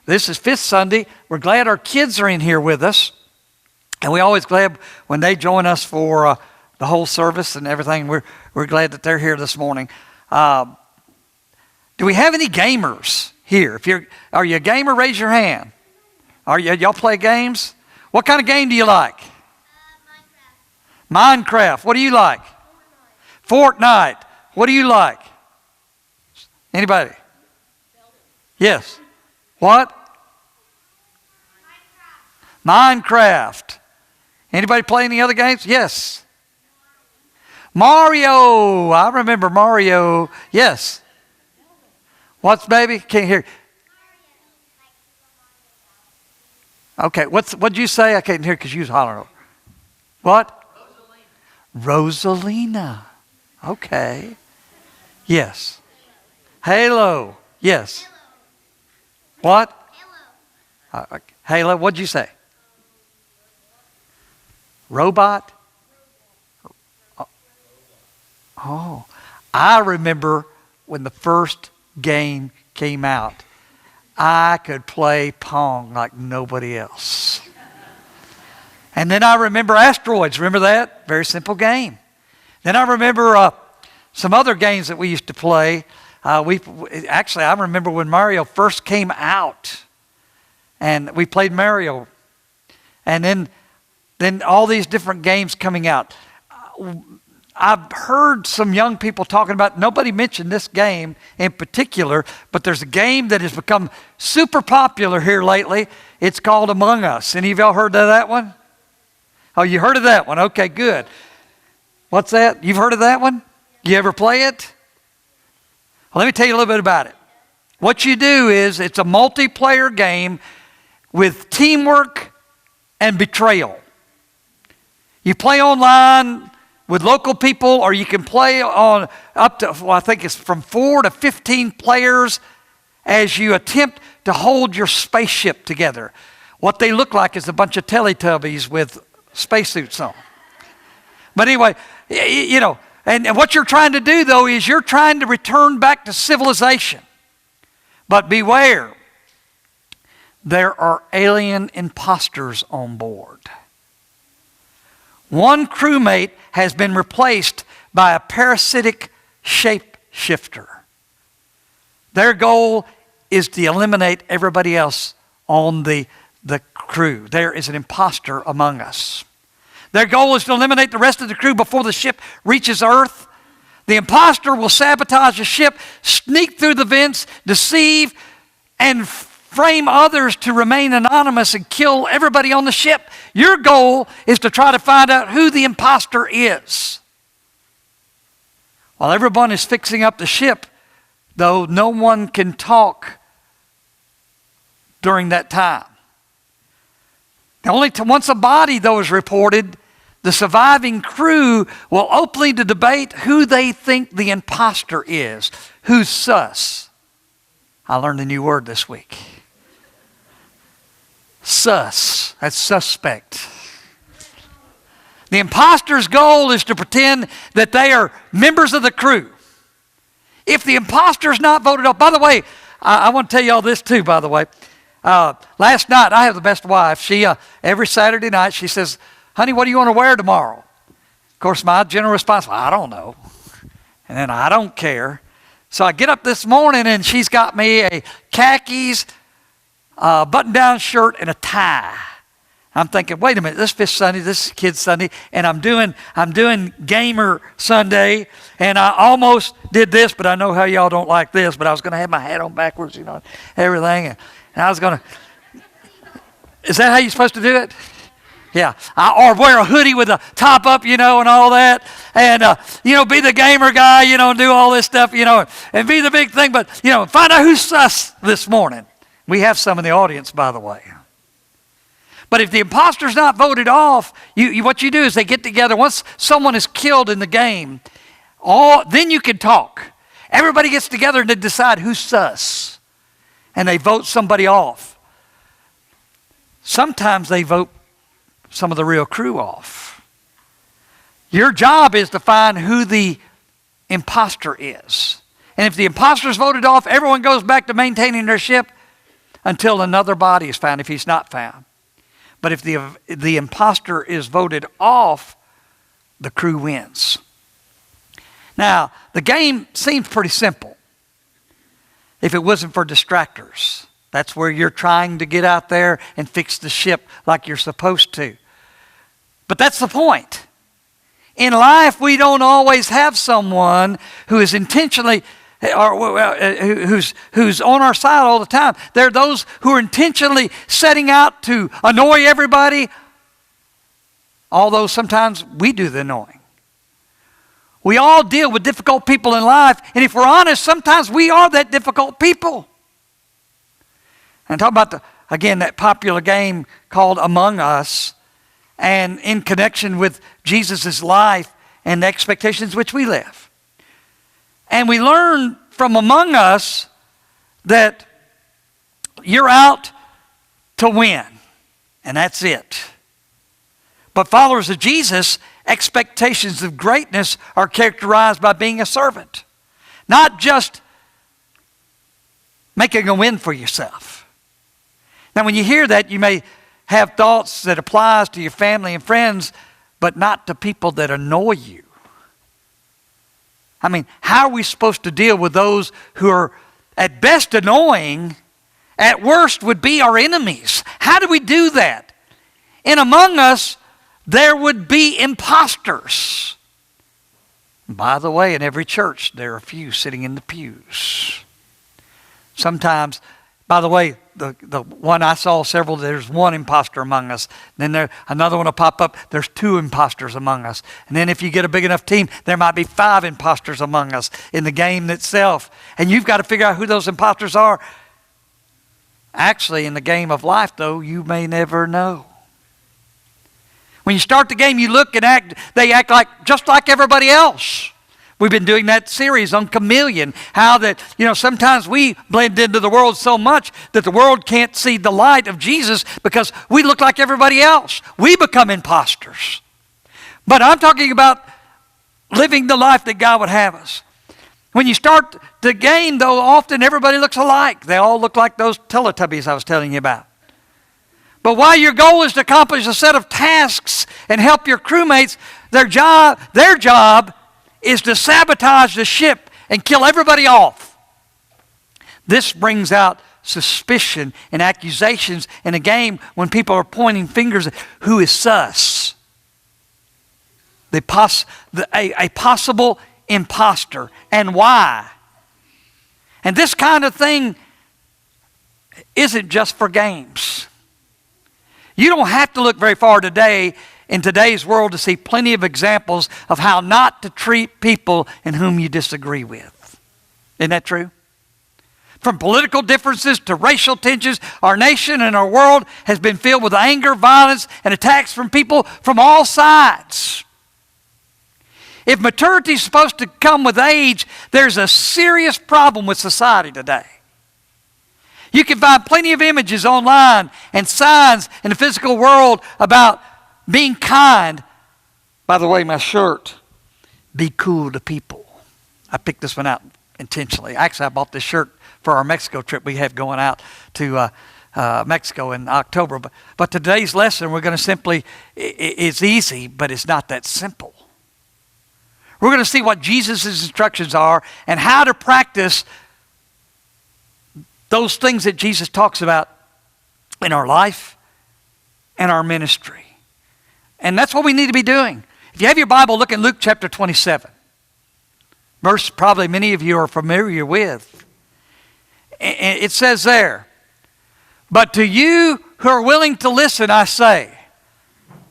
This is fifth Sunday. We're glad our kids are in here with us. And we're always glad when they join us for the whole service and everything. We're glad that they're here this morning. Do we have any gamers here? Are you a gamer? Raise your hand. Y'all play games? What kind of game do you like? Minecraft. What do you like? Fortnite. What do you like? Anybody? Yes. What? Minecraft. Anybody play any other games? Yes. Mario. I remember Mario. Yes. What's baby? Can't hear. Okay. What'd you say? I can't hear because you was hollering. What? Rosalina. Okay. Yes. Halo. Yes. What? Halo. What'd you say? Robot? Oh. I remember when the first game came out, I could play Pong like nobody else. And then I remember Asteroids. Remember that? Very simple game. Then I remember some other games that we used to play. I remember when Mario first came out, and we played Mario. And then all these different games coming out. I've heard some young people talking about, nobody mentioned this game in particular, but there's a game that has become super popular here lately. It's called Among Us. Any of y'all heard of that one? Oh, you heard of that one? Okay, good. What's that? You've heard of that one? You ever play it? Well, let me tell you a little bit about it. What you do is, it's a multiplayer game with teamwork and betrayal. You play online with local people, or you can play on up to, I think it's from 4 to 15 players as you attempt to hold your spaceship together. What they look like is a bunch of Teletubbies with spacesuits on. But anyway, and what you're trying to do, though, is you're trying to return back to civilization. But beware, there are alien imposters on board. One crewmate has been replaced by a parasitic shapeshifter. Their goal is to eliminate everybody else on the crew. There is an imposter among us. Their goal is to eliminate the rest of the crew before the ship reaches Earth. The imposter will sabotage the ship, sneak through the vents, deceive, and frame others to remain anonymous and kill everybody on the ship. Your goal is to try to find out who the imposter is. While everyone is fixing up the ship, though, no one can talk during that time. Once a body, though, is reported, the surviving crew will openly debate who they think the imposter is. Who's sus? I learned a new word this week. Sus. That's suspect. The imposter's goal is to pretend that they are members of the crew. If the imposter's not voted off, by the way, I want to tell you all this too, by the way. Last night, I have the best wife. She, every Saturday night, she says, honey, what do you want to wear tomorrow? Of course, my general response, well, I don't know. And then I don't care. So I get up this morning and she's got me a khakis, button-down shirt, and a tie. I'm thinking, wait a minute, this is Fifth Sunday, this is Kids Sunday, and I'm doing Gamer Sunday, and I almost did this, but I know how y'all don't like this, but I was going to have my hat on backwards, everything, and I was going to, is that how you're supposed to do it? Yeah, or wear a hoodie with a top up, and all that, and, be the gamer guy, and do all this stuff, and be the big thing, but, find out who's sus this morning. We have some in the audience, by the way. But if the imposter's not voted off, what you do is they get together. Once someone is killed in the game, then you can talk. Everybody gets together and they decide who's sus. And they vote somebody off. Sometimes they vote some of the real crew off. Your job is to find who the imposter is. And if the imposter's voted off, everyone goes back to maintaining their ship until another body is found, if he's not found. But if the imposter is voted off, the crew wins. Now, the game seems pretty simple if it wasn't for distractors. That's where you're trying to get out there and fix the ship like you're supposed to. But that's the point. In life, we don't always have someone who is intentionally, or who's on our side all the time. There are those who are intentionally setting out to annoy everybody, although sometimes we do the annoying. We all deal with difficult people in life, and if we're honest, sometimes we are that difficult people. And talk about, again, that popular game called Among Us, and in connection with Jesus' life and the expectations which we live. And we learn from Among Us that you're out to win, and that's it. But followers of Jesus, expectations of greatness are characterized by being a servant, not just making a win for yourself. Now, when you hear that, you may have thoughts that applies to your family and friends, but not to people that annoy you. I mean, how are we supposed to deal with those who are at best annoying, at worst would be our enemies? How do we do that? And among us, there would be imposters. By the way, in every church, there are a few sitting in the pews. Sometimes, by the way, the one I saw several, there's one imposter among us. Then another one will pop up, there's 2 imposters among us. And then if you get a big enough team, there might be 5 imposters among us in the game itself. And you've got to figure out who those imposters are. Actually, in the game of life, though, you may never know. When you start the game, you look and they act just like everybody else. We've been doing that series on chameleon, how that, sometimes we blend into the world so much that the world can't see the light of Jesus because we look like everybody else. We become imposters. But I'm talking about living the life that God would have us. When you start the game, though, often everybody looks alike. They all look like those Teletubbies I was telling you about. But while your goal is to accomplish a set of tasks and help your crewmates, their job is to sabotage the ship and kill everybody off. This brings out suspicion and accusations in a game when people are pointing fingers at who is sus. A possible imposter, and why. And this kind of thing isn't just for games. You don't have to look very far today in today's world to see plenty of examples of how not to treat people in whom you disagree with. Isn't that true? From political differences to racial tensions, our nation and our world has been filled with anger, violence, and attacks from people from all sides. If maturity is supposed to come with age, there's a serious problem with society today. You can find plenty of images online and signs in the physical world about being kind. By the way, my shirt, be cool to people. I picked this one out intentionally. Actually, I bought this shirt for our Mexico trip we have going out to Mexico in October. But today's lesson, we're going to simply, it's easy, but it's not that simple. We're going to see what Jesus' instructions are and how to practice those things that Jesus talks about in our life and our ministry. And that's what we need to be doing. If you have your Bible, look in Luke chapter 27. Verse probably many of you are familiar with. It says there, "But to you who are willing to listen, I say,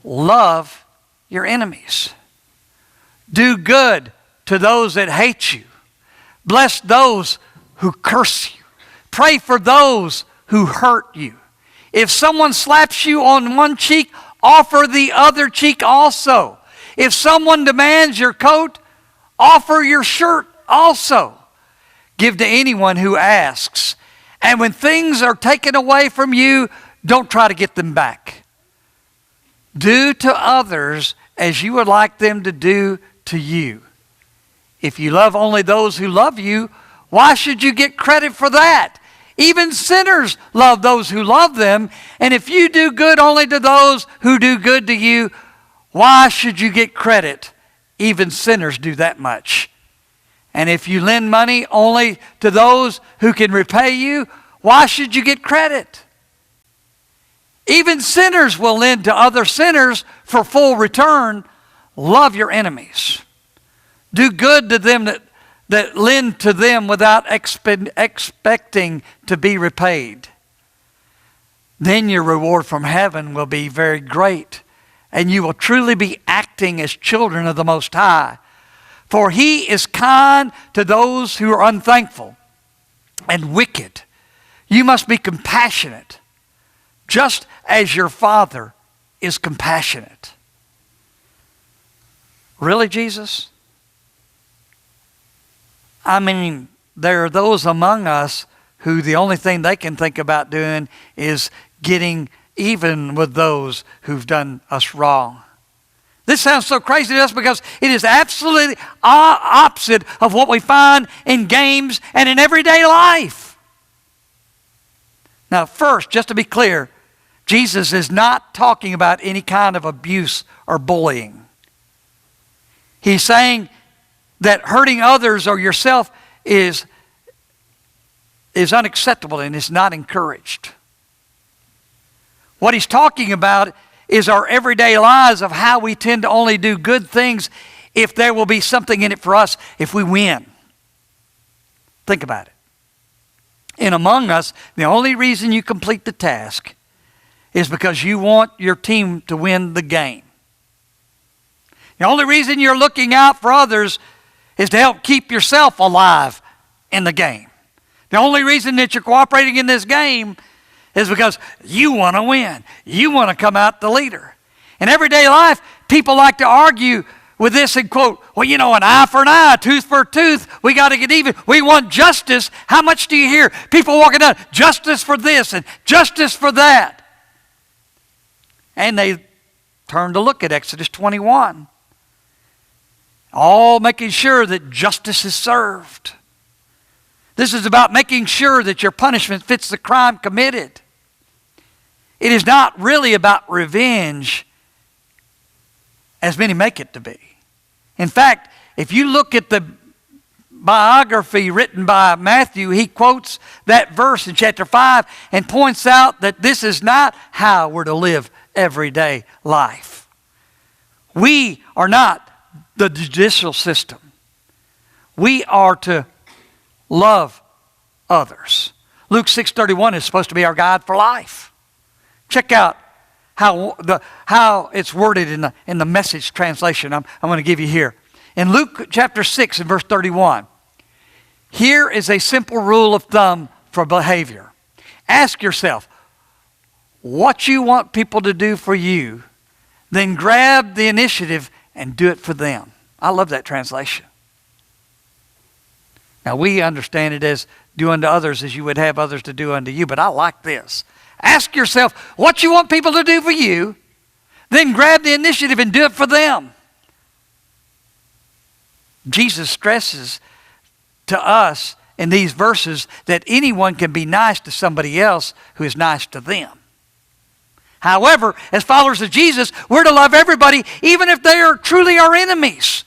love your enemies. Do good to those that hate you. Bless those who curse you. Pray for those who hurt you. If someone slaps you on one cheek, offer the other cheek also. If someone demands your coat, offer your shirt also. Give to anyone who asks. And when things are taken away from you, don't try to get them back. Do to others as you would like them to do to you. If you love only those who love you, why should you get credit for that? Even sinners love those who love them. And if you do good only to those who do good to you, why should you get credit? Even sinners do that much. And if you lend money only to those who can repay you, why should you get credit? Even sinners will lend to other sinners for full return. Love your enemies. Do good to them that lend to them without expecting to be repaid. Then your reward from heaven will be very great, and you will truly be acting as children of the Most High. For He is kind to those who are unthankful and wicked. You must be compassionate, just as your Father is compassionate. Really, Jesus? I mean, there are those among us who the only thing they can think about doing is getting even with those who've done us wrong. This sounds so crazy to us because it is absolutely opposite of what we find in games and in everyday life. Now, first, just to be clear, Jesus is not talking about any kind of abuse or bullying. He's saying that hurting others or yourself is unacceptable and is not encouraged. What he's talking about is our everyday lives of how we tend to only do good things if there will be something in it for us if we win. Think about it. And among us, the only reason you complete the task is because you want your team to win the game. The only reason you're looking out for others is to help keep yourself alive in the game. The only reason that you're cooperating in this game is because you want to win. You want to come out the leader. In everyday life, people like to argue with this and quote, well, you know, an eye for an eye, tooth for a tooth. We got to get even. We want justice. How much do you hear? People walking down, justice for this and justice for that. And they turn to look at Exodus 21. All making sure that justice is served. This is about making sure that your punishment fits the crime committed. It is not really about revenge as many make it to be. In fact, if you look at the biography written by Matthew, he quotes that verse in chapter 5 and points out that this is not how we're to live everyday life. We are not the judicial system. We are to love others. Luke 6:31 is supposed to be our guide for life. Check out how it's worded in the Message translation. I'm going to give you here. In Luke chapter 6 and verse 31, here is a simple rule of thumb for behavior. Ask yourself what you want people to do for you, then grab the initiative and do it for them. I love that translation. Now, we understand it as do unto others as you would have others to do unto you, but I like this. Ask yourself what you want people to do for you, then grab the initiative and do it for them. Jesus stresses to us in these verses that anyone can be nice to somebody else who is nice to them. However, as followers of Jesus, we're to love everybody, even if they are truly our enemies.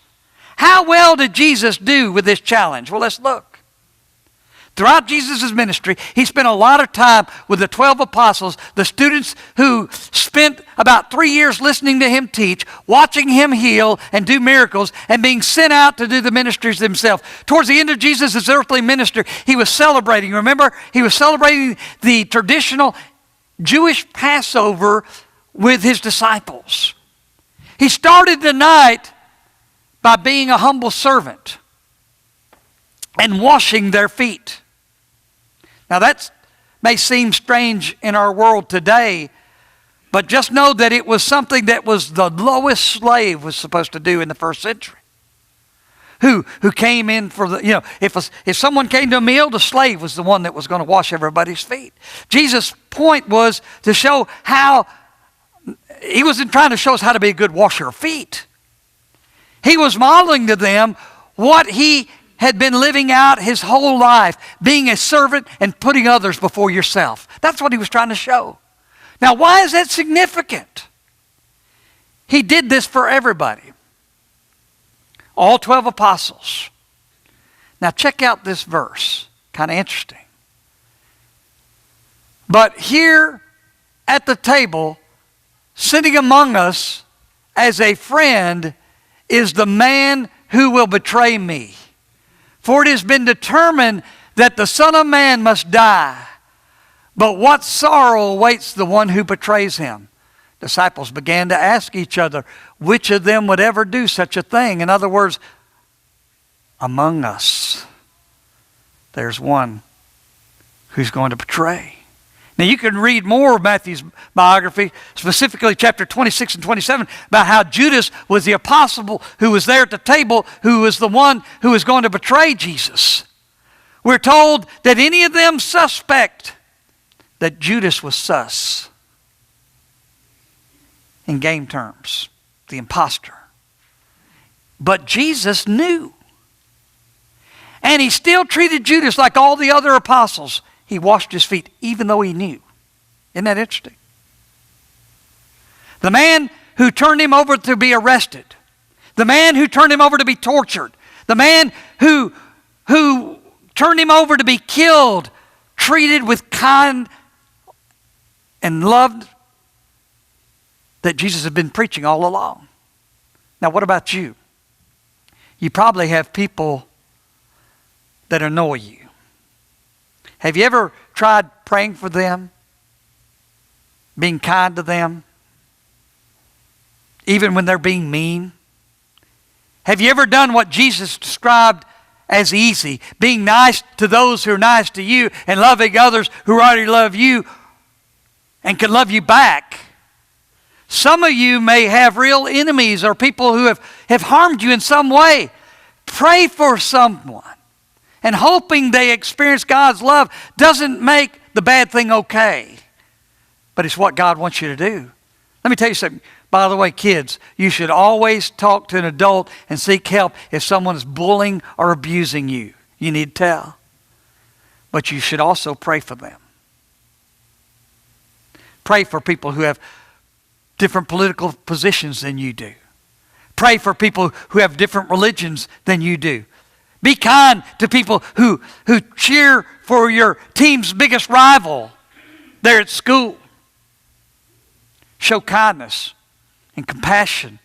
How well did Jesus do with this challenge? Well, let's look. Throughout Jesus' ministry, he spent a lot of time with the 12 apostles, the students who spent about 3 years listening to him teach, watching him heal and do miracles, and being sent out to do the ministries themselves. Towards the end of Jesus' earthly ministry, he was celebrating. Remember, he was celebrating the traditional Jewish Passover with his disciples. He started the night by being a humble servant and washing their feet. Now that may seem strange in our world today, but just know that it was something that was the lowest slave was supposed to do in the first century. Who came in for the, if someone came to a meal, the slave was the one that was going to wash everybody's feet. Jesus' point was to show how, he wasn't trying to show us how to be a good washer of feet. He was modeling to them what he had been living out his whole life, being a servant and putting others before yourself. That's what he was trying to show. Now, why is that significant? He did this for everybody. All 12 apostles. Now, check out this verse. Kind of interesting. But here at the table, sitting among us as a friend, is the man who will betray me. For it has been determined that the Son of Man must die. But what sorrow awaits the one who betrays him? Disciples began to ask each other, which of them would ever do such a thing? In other words, among us, there's one who's going to betray. Now you can read more of Matthew's biography, specifically chapter 26 and 27, about how Judas was the apostle who was there at the table, who was the one who was going to betray Jesus. We're told that any of them suspect that Judas was sus. In game terms, the imposter. But Jesus knew. And he still treated Judas like all the other apostles. He washed his feet, even though he knew. Isn't that interesting? The man who turned him over to be arrested. The man who turned him over to be tortured. The man who turned him over to be killed, treated with kind and loved that Jesus had been preaching all along. Now, what about you? You probably have people that annoy you. Have you ever tried praying for them? Being kind to them? Even when they're being mean? Have you ever done what Jesus described as easy? Being nice to those who are nice to you and loving others who already love you and can love you back. Some of you may have real enemies or people who have harmed you in some way. Pray for someone. And hoping they experience God's love doesn't make the bad thing okay. But it's what God wants you to do. Let me tell you something. By the way, kids, you should always talk to an adult and seek help if someone is bullying or abusing you. You need to tell. But you should also pray for them. Pray for people who have different political positions than you do. Pray for people who have different religions than you do. Be kind to people who cheer for your team's biggest rival there at school. Show kindness and compassion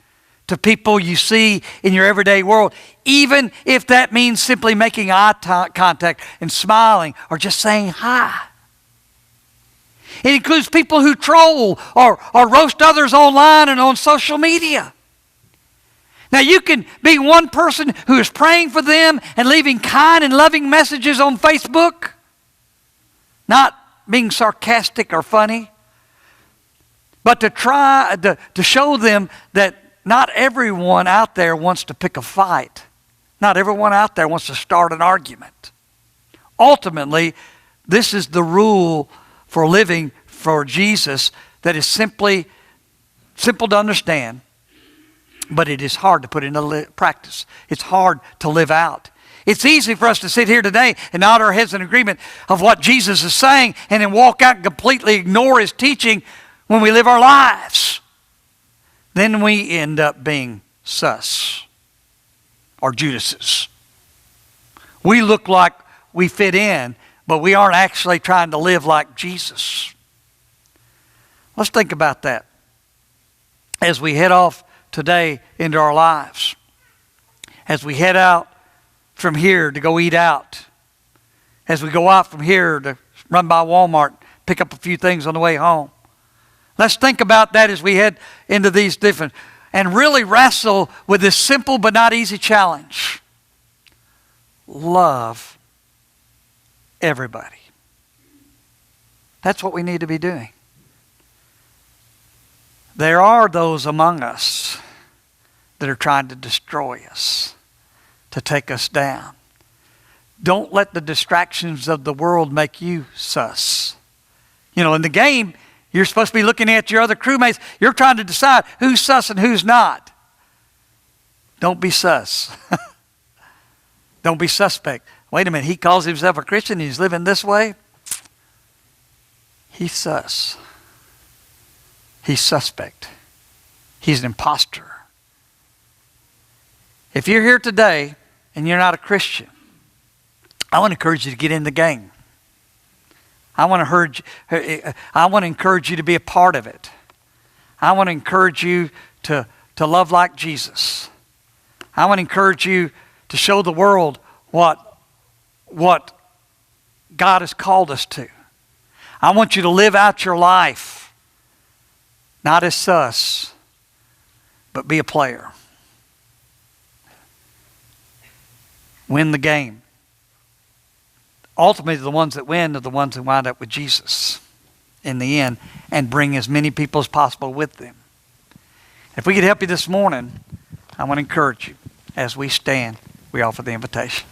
to people you see in your everyday world, even if that means simply making eye contact and smiling or just saying hi. It includes people who troll or roast others online and on social media. Now you can be one person who is praying for them and leaving kind and loving messages on Facebook, not being sarcastic or funny, but to try to show them that not everyone out there wants to pick a fight. Not everyone out there wants to start an argument. Ultimately, this is the rule for living for Jesus that is simple to understand. But it is hard to put into practice. It's hard to live out. It's easy for us to sit here today and nod our heads in agreement of what Jesus is saying and then walk out and completely ignore his teaching when we live our lives. Then we end up being sus or Judases. We look like we fit in, but we aren't actually trying to live like Jesus. Let's think about that as we head off today into our lives. As we head out from here to go eat out. As we go out from here to run by Walmart, pick up a few things on the way home. Let's think about that as we head into these different, and really wrestle with this simple but not easy challenge. Love everybody. That's what we need to be doing. There are those among us that are trying to destroy us, to take us down. Don't let the distractions of the world make you sus. You know, in the game, you're supposed to be looking at your other crewmates. You're trying to decide who's sus and who's not. Don't be sus. Don't be suspect. Wait a minute, he calls himself a Christian and he's living this way? He's sus. He's suspect. He's an imposter. If you're here today and you're not a Christian, I want to encourage you to get in the game. I want to encourage you to be a part of it. I want to encourage you to love like Jesus. I want to encourage you to show the world what God has called us to. I want you to live out your life, not as sus, but be a player. Win the game. Ultimately, the ones that win are the ones who wind up with Jesus in the end and bring as many people as possible with them. If we could help you this morning, I want to encourage you as we stand, we offer the invitation.